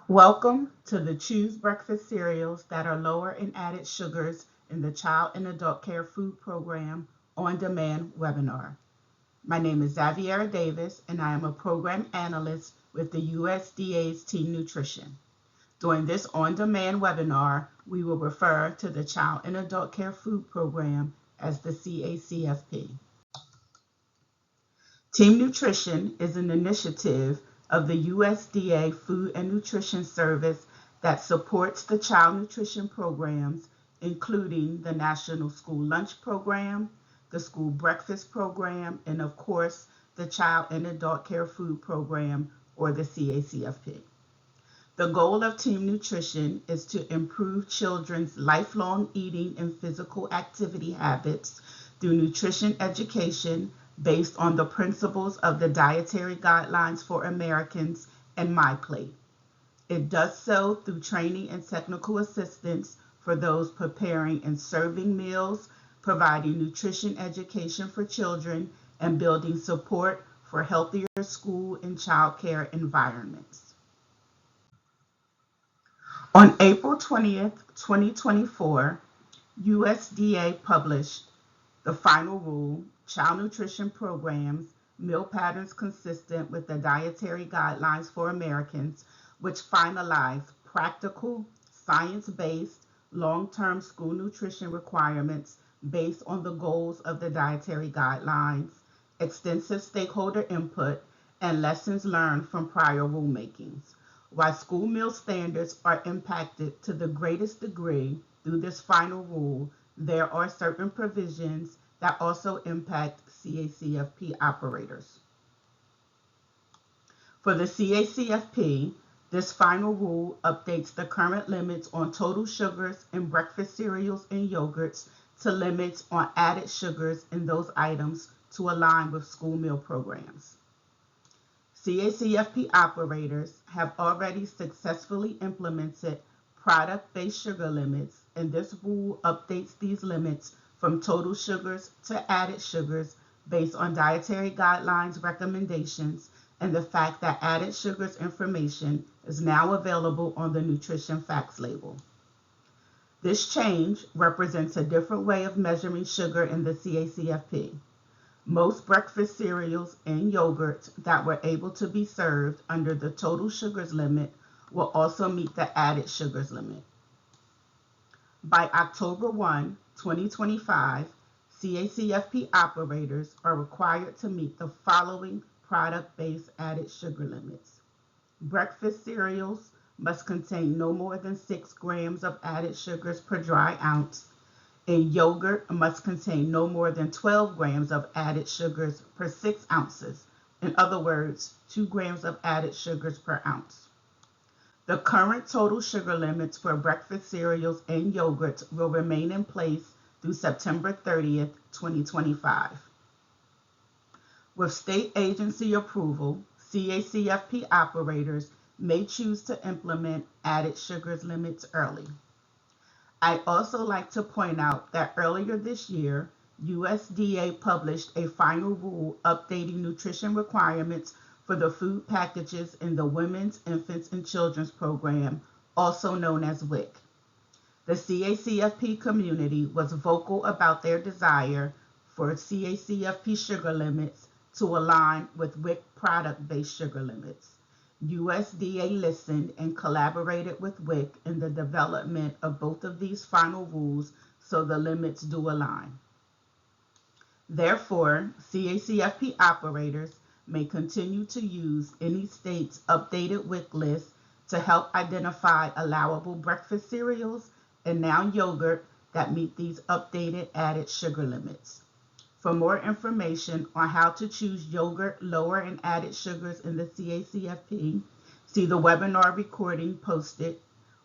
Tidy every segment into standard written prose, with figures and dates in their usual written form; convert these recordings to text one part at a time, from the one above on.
Welcome to the Choose Breakfast Cereals that are lower in added sugars in the Child and Adult Care Food Program on Demand webinar. My name is Xaviera Davis, and I am a program analyst with the USDA's Team Nutrition. During this on-demand webinar, we will refer to the Child and Adult Care Food Program as the CACFP. Team Nutrition is an initiative of the USDA Food and Nutrition Service that supports the child nutrition programs, including the National School Lunch Program, the School Breakfast Program, and of course, the Child and Adult Care Food Program, or the CACFP. The goal of Team Nutrition is to improve children's lifelong eating and physical activity habits through nutrition education based on the principles of the Dietary Guidelines for Americans and MyPlate. It does so through training and technical assistance for those preparing and serving meals, providing nutrition education for children, and building support for healthier school and child care environments. On April 20th, 2024, USDA published the final rule, Child Nutrition Programs, Meal Patterns Consistent with the Dietary Guidelines for Americans, which finalized practical, science-based, long-term school nutrition requirements based on the goals of the Dietary Guidelines, extensive stakeholder input, and lessons learned from prior rulemakings. While school meal standards are impacted to the greatest degree through this final rule, there are certain provisions that also impact CACFP operators. For the CACFP, this final rule updates the current limits on total sugars in breakfast cereals and yogurts to limits on added sugars in those items to align with school meal programs. CACFP operators have already successfully implemented product-based sugar limits, and this rule updates these limits from total sugars to added sugars based on dietary guidelines recommendations and the fact that added sugars information is now available on the nutrition facts label. This change represents a different way of measuring sugar in the CACFP. Most breakfast cereals and yogurts that were able to be served under the total sugars limit will also meet the added sugars limit. By October 1, 2025, CACFP operators are required to meet the following product-based added sugar limits. Breakfast cereals must contain no more than 6 grams of added sugars per dry ounce, and yogurt must contain no more than 12 grams of added sugars per 6 ounces. In other words, 2 grams of added sugars per ounce. The current total sugar limits for breakfast cereals and yogurts will remain in place through September 30th, 2025. With state agency approval, CACFP operators may choose to implement added sugars limits early. I'd also like to point out that earlier this year, USDA published a final rule updating nutrition requirements for the food packages in the Women's, Infants, and Children's Program, also known as WIC. The CACFP community was vocal about their desire for CACFP sugar limits to align with WIC product-based sugar limits. USDA listened and collaborated with WIC in the development of both of these final rules so the limits do align. Therefore, CACFP operators may continue to use any state's updated WIC list to help identify allowable breakfast cereals and now yogurt that meet these updated added sugar limits. For more information on how to choose yogurt lower in added sugars in the CACFP, see the webinar recording posted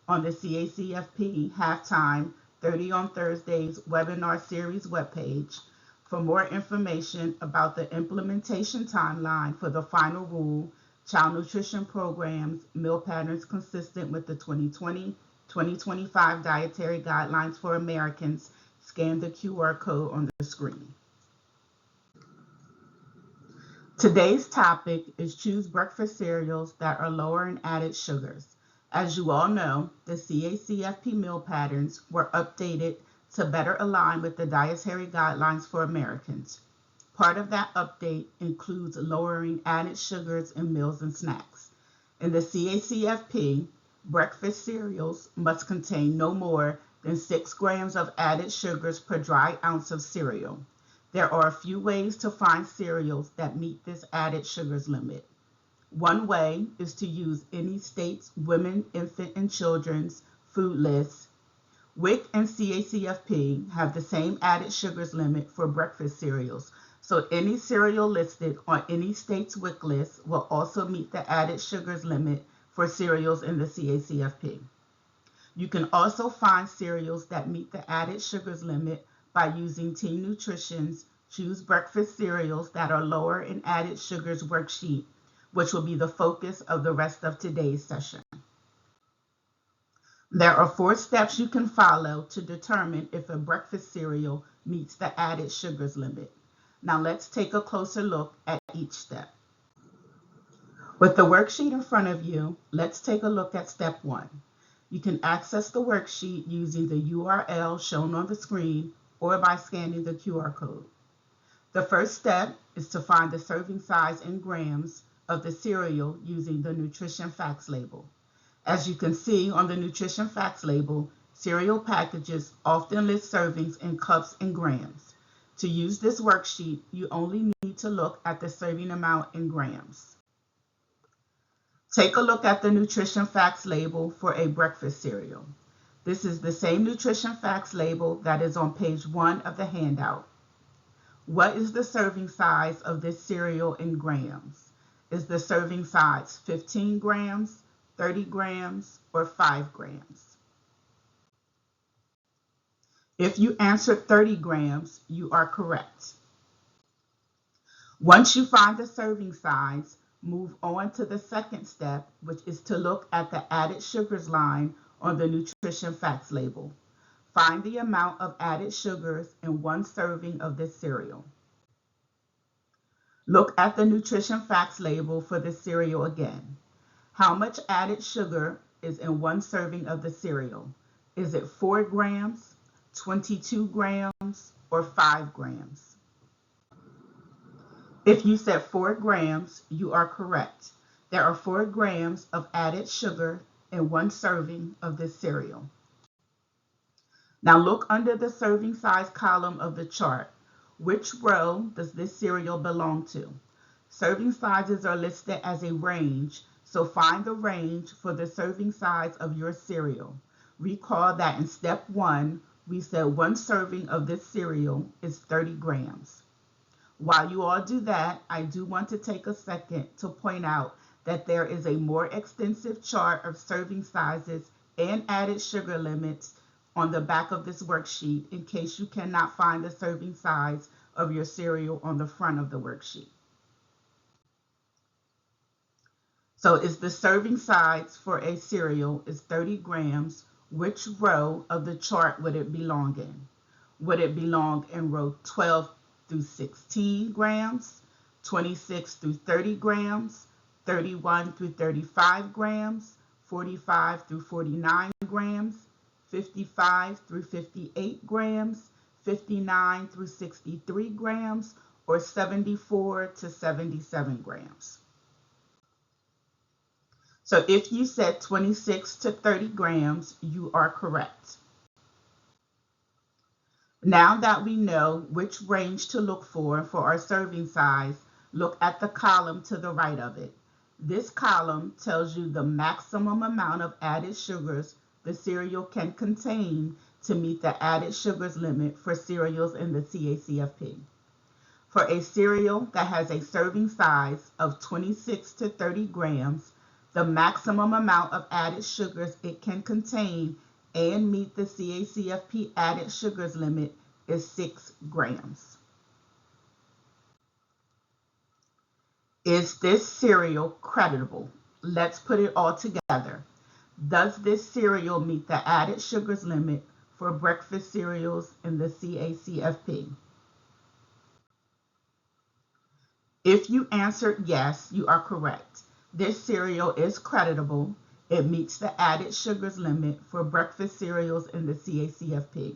on the CACFP Halftime 30 on Thursdays webinar series webpage. For more information about the implementation timeline for the final rule, child nutrition programs, meal patterns consistent with the 2020-2025 Dietary Guidelines for Americans, scan the QR code on the screen. Today's topic is choose breakfast cereals that are lower in added sugars. As you all know, the CACFP meal patterns were updated to better align with the dietary guidelines for Americans. Part of that update includes lowering added sugars in meals and snacks. In the CACFP, breakfast cereals must contain no more than 6 grams of added sugars per dry ounce of cereal. There are a few ways to find cereals that meet this added sugars limit. One way is to use any state's Women, Infant, and Children's food list. WIC and CACFP have the same added sugars limit for breakfast cereals, so any cereal listed on any state's WIC list will also meet the added sugars limit for cereals in the CACFP. You can also find cereals that meet the added sugars limit by using Team Nutrition's Choose Breakfast Cereals that are lower in added sugars worksheet, which will be the focus of the rest of today's session. There are 4 steps you can follow to determine if a breakfast cereal meets the added sugars limit. Now let's take a closer look at each step. With the worksheet in front of you, let's take a look at step 1. You can access the worksheet using the URL shown on the screen or by scanning the QR code. The first step is to find the serving size in grams of the cereal using the nutrition facts label. As you can see on the nutrition facts label, cereal packages often list servings in cups and grams. To use this worksheet, you only need to look at the serving amount in grams. Take a look at the nutrition facts label for a breakfast cereal. This is the same nutrition facts label that is on page 1 of the handout. What is the serving size of this cereal in grams? Is the serving size 15 grams, 30 grams, or 5 grams? If you answered 30 grams, you are correct. Once you find the serving size, move on to the second step, which is to look at the added sugars line on the nutrition facts label. Find the amount of added sugars in 1 serving of this cereal. Look at the nutrition facts label for the cereal again. How much added sugar is in 1 serving of the cereal? Is it 4 grams, 22 grams, or 5 grams? If you said 4 grams, you are correct. There are 4 grams of added sugar in 1 serving of this cereal. Now look under the serving size column of the chart. Which row does this cereal belong to? Serving sizes are listed as a range, so find the range for the serving size of your cereal. Recall that in step 1, we said 1 serving of this cereal is 30 grams. While you all do that, I do want to take a second to point out that there is a more extensive chart of serving sizes and added sugar limits on the back of this worksheet in case you cannot find the serving size of your cereal on the front of the worksheet. So is the serving size for a cereal is 30 grams, which row of the chart would it belong in? Would it belong in row 12 through 16 grams, 26 through 30 grams, 31 through 35 grams, 45 through 49 grams, 55 through 58 grams, 59 through 63 grams, or 74 to 77 grams? So if you said 26 to 30 grams, you are correct. Now that we know which range to look for our serving size, look at the column to the right of it. This column tells you the maximum amount of added sugars the cereal can contain to meet the added sugars limit for cereals in the CACFP. For a cereal that has a serving size of 26 to 30 grams, the maximum amount of added sugars it can contain and meet the CACFP added sugars limit is 6 grams. Is this cereal creditable? Let's put it all together. Does this cereal meet the added sugars limit for breakfast cereals in the CACFP? If you answered yes, you are correct. This cereal is creditable. It meets the added sugars limit for breakfast cereals in the CACFP.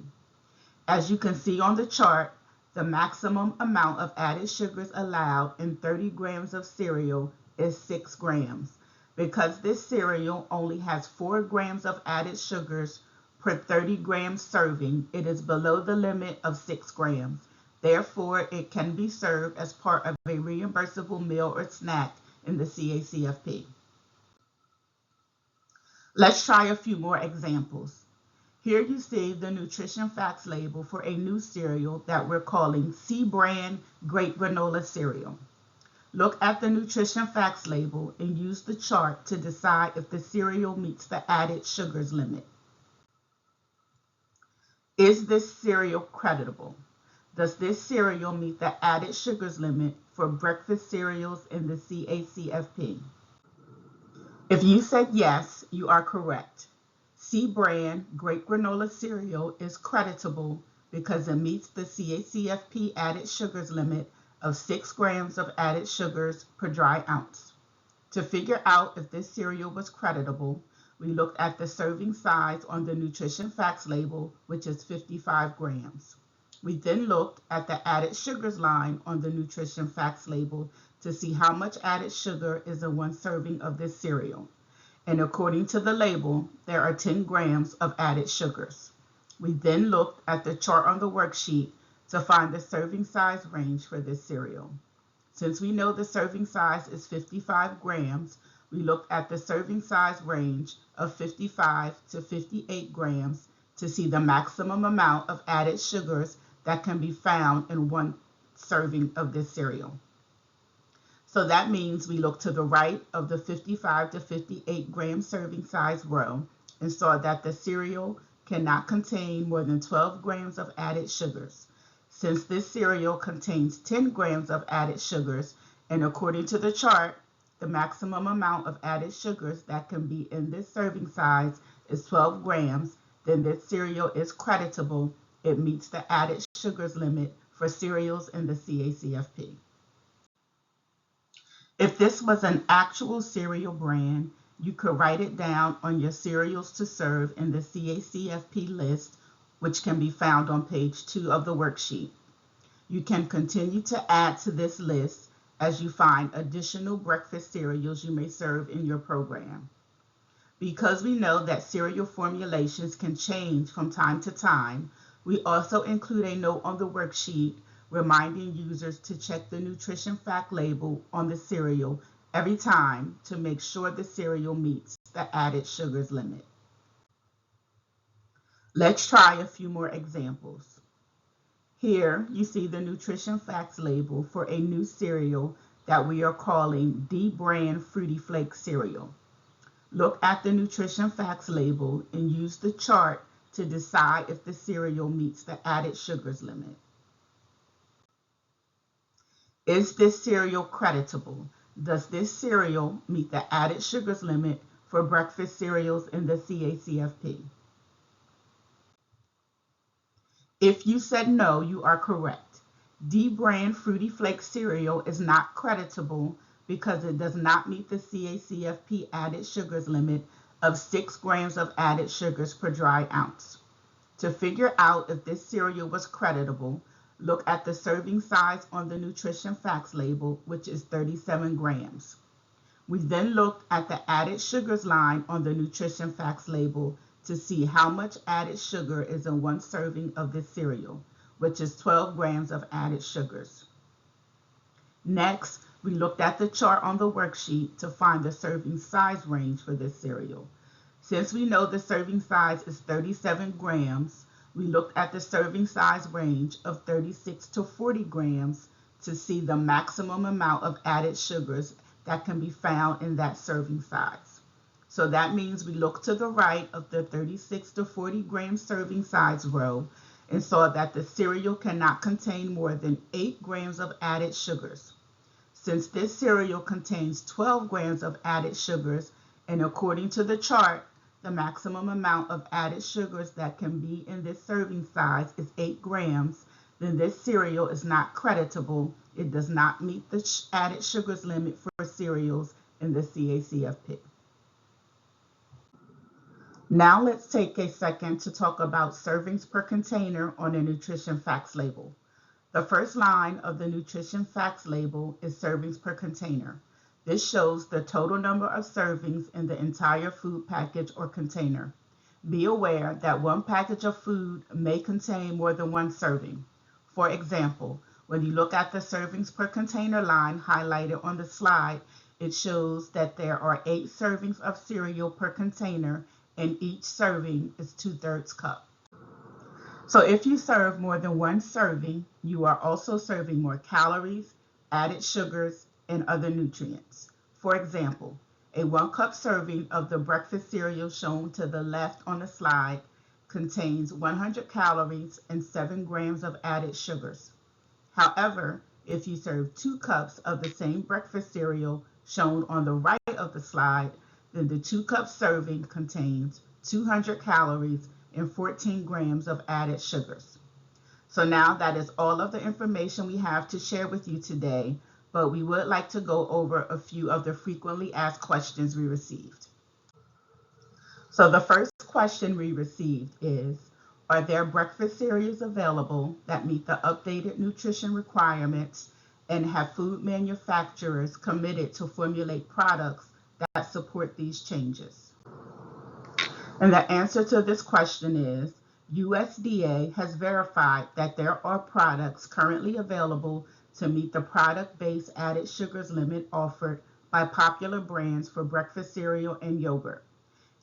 As you can see on the chart, the maximum amount of added sugars allowed in 30 grams of cereal is 6 grams. Because this cereal only has 4 grams of added sugars per 30 gram serving, it is below the limit of 6 grams. Therefore, it can be served as part of a reimbursable meal or snack in the CACFP. Let's try a few more examples. Here you see the nutrition facts label for a new cereal that we're calling C brand grape granola cereal. Look at the nutrition facts label and use the chart to decide if the cereal meets the added sugars limit. Is this cereal creditable? Does this cereal meet the added sugars limit for breakfast cereals in the CACFP? If you said yes, you are correct. C brand grape granola cereal is creditable because it meets the CACFP added sugars limit of 6 grams of added sugars per dry ounce. To figure out if this cereal was creditable, we looked at the serving size on the nutrition facts label, which is 55 grams. We then looked at the added sugars line on the nutrition facts label to see how much added sugar is in one serving of this cereal. And according to the label, there are 10 grams of added sugars. We then looked at the chart on the worksheet to find the serving size range for this cereal. Since we know the serving size is 55 grams, we looked at the serving size range of 55 to 58 grams to see the maximum amount of added sugars that can be found in one serving of this cereal. So that means we look to the right of the 55 to 58 gram serving size row and saw that the cereal cannot contain more than 12 grams of added sugars. Since this cereal contains 10 grams of added sugars, and according to the chart, the maximum amount of added sugars that can be in this serving size is 12 grams, then this cereal is creditable. It meets the added sugars limit for cereals in the CACFP. If this was an actual cereal brand, you could write it down on your cereals to serve in the CACFP list, which can be found on page 2 of the worksheet. You can continue to add to this list as you find additional breakfast cereals you may serve in your program. Because we know that cereal formulations can change from time to time, we also include a note on the worksheet reminding users to check the nutrition fact label on the cereal every time to make sure the cereal meets the added sugars limit. Let's try a few more examples. Here you see the nutrition facts label for a new cereal that we are calling D brand Fruity Flakes cereal. Look at the nutrition facts label and use the chart to decide if the cereal meets the added sugars limit. Is this cereal creditable? Does this cereal meet the added sugars limit for breakfast cereals in the CACFP? If you said no, you are correct. D brand Fruity Flakes cereal is not creditable because it does not meet the CACFP added sugars limit of 6 grams of added sugars per dry ounce. To figure out if this cereal was creditable, look at the serving size on the nutrition facts label, which is 37 grams. We then looked at the added sugars line on the nutrition facts label to see how much added sugar is in one serving of this cereal, which is 12 grams of added sugars. Next, we looked at the chart on the worksheet to find the serving size range for this cereal. Since we know the serving size is 37 grams, we looked at the serving size range of 36 to 40 grams to see the maximum amount of added sugars that can be found in that serving size. So that means we looked to the right of the 36 to 40 gram serving size row and saw that the cereal cannot contain more than 8 grams of added sugars. Since this cereal contains 12 grams of added sugars, and according to the chart, the maximum amount of added sugars that can be in this serving size is 8 grams, then this cereal is not creditable. It does not meet the added sugars limit for cereals in the CACFP. Now let's take a second to talk about servings per container on a nutrition facts label. The first line of the nutrition facts label is servings per container. This shows the total number of servings in the entire food package or container. Be aware that one package of food may contain more than one serving. For example, when you look at the servings per container line highlighted on the slide, it shows that there are 8 servings of cereal per container and each serving is 2/3 cup. So if you serve more than one serving, you are also serving more calories, added sugars, and other nutrients. For example, a 1 cup serving of the breakfast cereal shown to the left on the slide contains 100 calories and 7 grams of added sugars. However, if you serve 2 cups of the same breakfast cereal shown on the right of the slide, then the 2 cup serving contains 200 calories and 14 grams of added sugars. So now that is all of the information we have to share with you today, but we would like to go over a few of the frequently asked questions we received. So the first question we received is, are there breakfast cereals available that meet the updated nutrition requirements, and have food manufacturers committed to formulate products that support these changes? And the answer to this question is USDA has verified that there are products currently available to meet the product-based added sugars limit offered by popular brands for breakfast cereal and yogurt.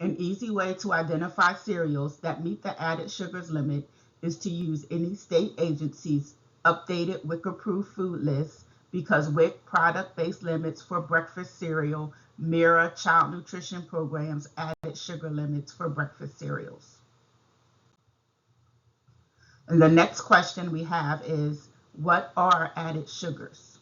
An easy way to identify cereals that meet the added sugars limit is to use any state agency's updated WIC-approved food list, because WIC product-based limits for breakfast cereal mirror Child Nutrition Program's added sugar limits for breakfast cereals. And the next question we have is, what are added sugars?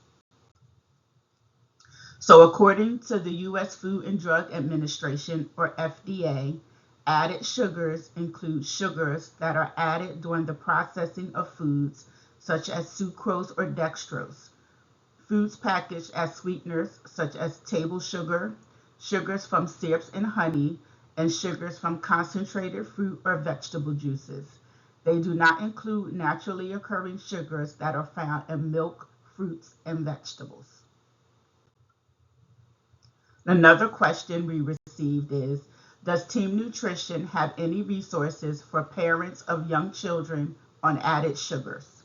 So according to the U.S. Food and Drug Administration, or FDA, added sugars include sugars that are added during the processing of foods, such as sucrose or dextrose, foods packaged as sweeteners, such as table sugar, sugars from syrups and honey, and sugars from concentrated fruit or vegetable juices. They do not include naturally occurring sugars that are found in milk, fruits, and vegetables. Another question we received is, does Team Nutrition have any resources for parents of young children on added sugars?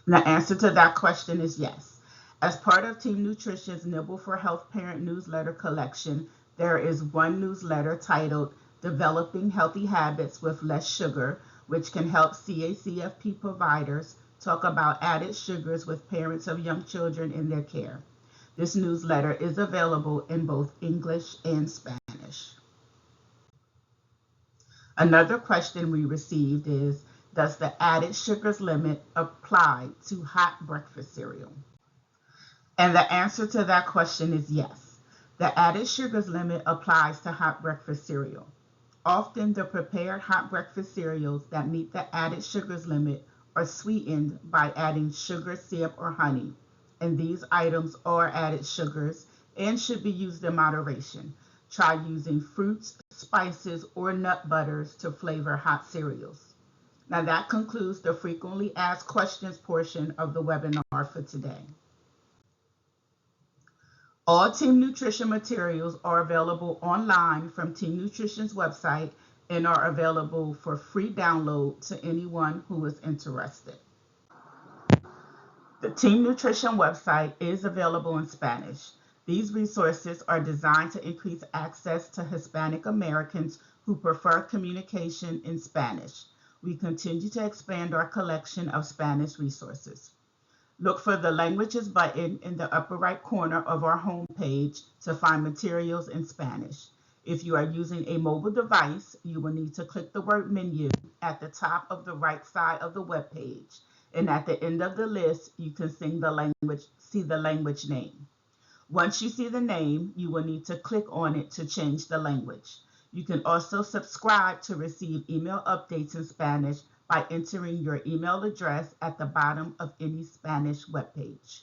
And the answer to that question is yes. As part of Team Nutrition's Nibble for Health Parent newsletter collection, there is one newsletter titled Developing Healthy Habits with Less Sugar, which can help CACFP providers talk about added sugars with parents of young children in their care. This newsletter is available in both English and Spanish. Another question we received is, does the added sugars limit apply to hot breakfast cereal? And the answer to that question is yes. The added sugars limit applies to hot breakfast cereal. Often the prepared hot breakfast cereals that meet the added sugars limit are sweetened by adding sugar, syrup, or honey. And these items are added sugars and should be used in moderation. Try using fruits, spices, or nut butters to flavor hot cereals. Now that concludes the frequently asked questions portion of the webinar for today. All Team Nutrition materials are available online from Team Nutrition's website and are available for free download to anyone who is interested. The Team Nutrition website is available in Spanish. These resources are designed to increase access to Hispanic Americans who prefer communication in Spanish. We continue to expand our collection of Spanish resources. Look for the Languages button in the upper right corner of our homepage to find materials in Spanish. If you are using a mobile device, you will need to click the word menu at the top of the right side of the web page. And at the end of the list, you can see the language name. Once you see the name, you will need to click on it to change the language. You can also subscribe to receive email updates in Spanish by entering your email address at the bottom of any Spanish webpage.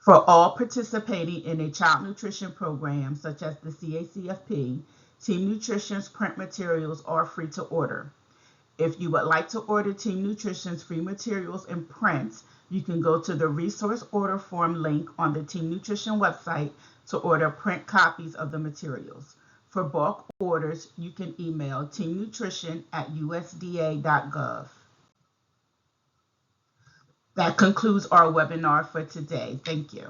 For all participating in a child nutrition program, such as the CACFP, Team Nutrition's print materials are free to order. If you would like to order Team Nutrition's free materials in print, you can go to the resource order form link on the Team Nutrition website to order print copies of the materials. For bulk orders, you can email teamnutrition@usda.gov. That concludes our webinar for today. Thank you.